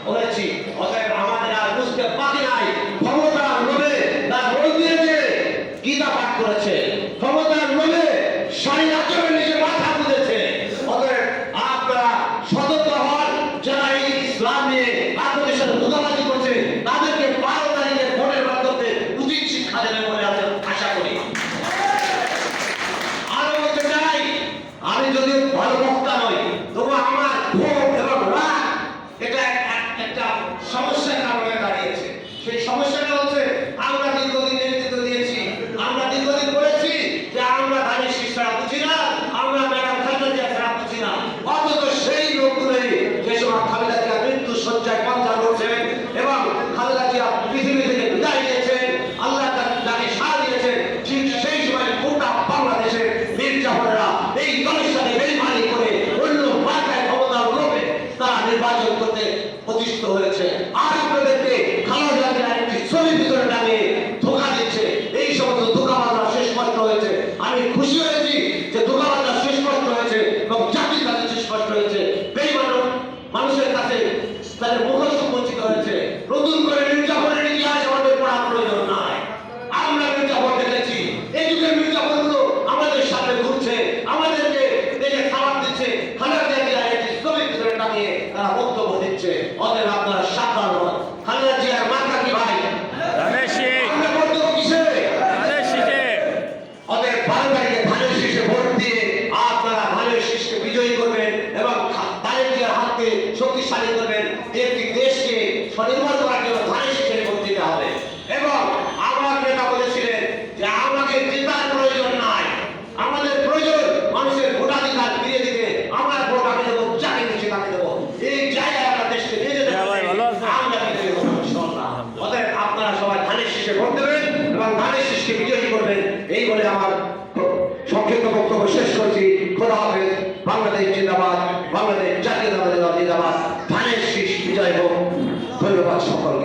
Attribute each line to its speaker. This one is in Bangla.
Speaker 1: বলেছি। অতএব আমাদের আর বুঝতে বাকি নাই, ক্ষমতার লোভে তার মন্দিরে যে গীতা পাঠ করেছে, ক্ষমতার লোভে শাড়ি আচরণ নিচে মাথা বুঝেছে। অতএব আপনারা সতর্ক হন, যারা এই ইসলাম নিয়ে আপনাদের সাথে ধোঁকাবাজি করছে তাদেরকে 12 তারিখে ভোটের মাধ্যমে উচিত শিক্ষা দেবে বলে আমি আশা করি। আরো বলতে চাই, আমি যদিও ভালো বক্তা নই, তবু আমার ক্ষোভ এবং রাগ এটা একটা সমস্যার কারণে দাঁড়িয়েছে। সেই সমস্যাটা হচ্ছে আমরা দীর্ঘদিন নেতৃত্ব দিয়েছি, আমরা দীর্ঘদিন বলেছি যে আমরা ধানের শীষ ছাড়া বুঝি না, আমরা ম্যাডাম খালেদা জিয়া ছাড়া বুঝি না। অথচ সেই লোকগুলোই যে সময় খালেদা জিয়া মৃত্যু শয্যায় পাঞ্জা করছেন এবং খালেদা জিয়া পৃথিবী থেকে বিদায় নিয়েছেন, আল্লাহ তাকে সাড়া দিয়েছেন, ঠিক সেই সময় গোটা বাংলাদেশের মীর জাফরেরা এই দলের সাথে বেইমানি করে অন্য মার্কায় ক্ষমতার লোভে তারা নির্বাচন করতে প্রতিষ্ঠিত হয়েছে। আর আপনাদেরকে খালেদা জিয়ার একটি ছবির ভিতরে টানিয়ে ধোঁকা দিচ্ছে। এই সমস্ত ধোঁকাবাজরা শেষ স্পষ্ট হয়েছে। আমি খুশি হয়েছি যে ধোঁকাবাজরা শেষ স্পষ্ট হয়েছে এবং জাতির কাছে শেষ স্পষ্ট হয়েছে। বেইমান মানুষের কাছে তাদের মুখস্থ বঞ্চিত হয়েছে। নতুন করে মির্জাফরের ইতিহাস আমাদের পড়ার প্রয়োজন নাই। আমরা মির্জাফর দেখেছি, এই যুগের মির্জাফরগুলো আমাদের সামনে ঘুরছে, আমাদেরকে দেখে খাবার দিচ্ছে, খালেদা জিয়ার একটি ছবির ভিতরে টানিয়ে তারা বক্তব্য দিচ্ছে। অতএব আপনারা সাবধান হন। খালেদা জিয়ার মার্কা কি ভাই? আমরা বক্তব্য কিসে? অতএব 12 তারিখে ধানের শীষে ভোট দিয়ে আপনারা ধানের শীষকে বিজয়ী করবেন এবং ধানের জিয়ার হাতকে শক্তিশালী করবেন। একটি দেশকে স্বনির্ভর করার জন্য ধানের শীষে ভোট দিতে হবে। এবং আমার নেতা বলেছিলেন যে আমাকে জেতার প্রয়োজন নাই, আমাদের প্রয়োজন মানুষের ভোটাধিকার ফিরিয়ে দিতে। আমরা ভোট আমি দেবো, যাকে খুশি তাকে দেবো। এই জায়গায় আমরা দেশকে নিয়ে যেতে হবে। আমরা কিন্তু দেবো ইনশাআল্লাহ। অতএব আপনারা সবাই ধানের শীষে ভোট দেবেন এবং ধানের শীষকে বিজয়ী করবেন। এই বলে আমার সংক্ষিপ্ত বক্তব্য শেষ করছি। খোদা হাফেজ। বাংলাদেশ জিন্দাবাদ, বাংলাদেশ জাতীয়তাবাদী দল জিন্দাবাদ। ধানের শীষ বিজয় হোক। ধন্যবাদ সকলকে।